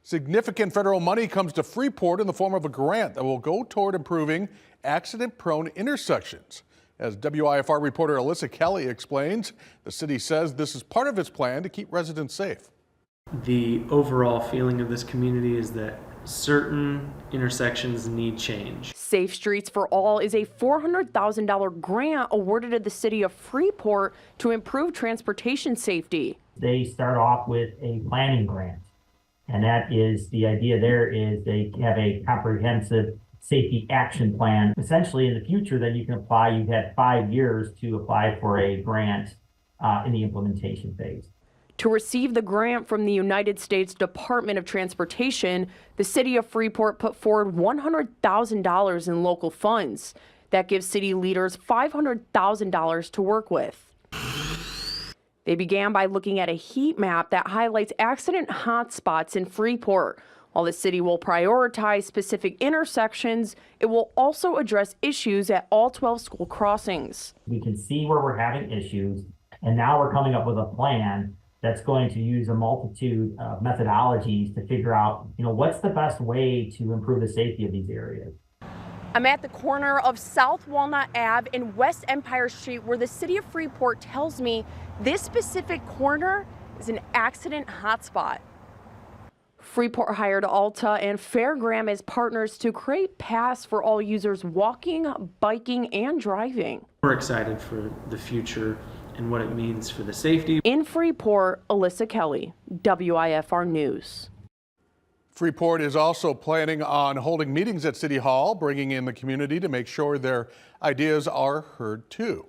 Significant federal money comes to Freeport in the form of a grant that will go toward improving accident-prone intersections. As WIFR reporter Alyssa Kelly explains, the city says this is part of its plan to keep residents safe. The overall feeling of this community is that certain intersections need change. Safe Streets for All is a $400,000 grant awarded to the city of Freeport to improve transportation safety. They start off with a planning grant. And that is, the idea there is they have a comprehensive safety action plan. Essentially, in the future, then you can apply. You've had 5 years to apply for a grant in the implementation phase. To receive the grant from the United States Department of Transportation, the city of Freeport put forward $100,000 in local funds. That gives city leaders $500,000 to work with. They began by looking at a heat map that highlights accident hotspots in Freeport. While the city will prioritize specific intersections, it will also address issues at all 12 school crossings. We can see where we're having issues, and now we're coming up with a plan that's going to use a multitude of methodologies to figure out, what's the best way to improve the safety of these areas. I'm at the corner of South Walnut Ave and West Empire Street, where the city of Freeport tells me this specific corner is an accident hotspot. Freeport hired Alta and Fairgram as partners to create paths for all users walking, biking, and driving. We're excited for the future and what it means for the safety. In Freeport, Alyssa Kelly, WIFR News. Freeport is also planning on holding meetings at City Hall, bringing in the community to make sure their ideas are heard too.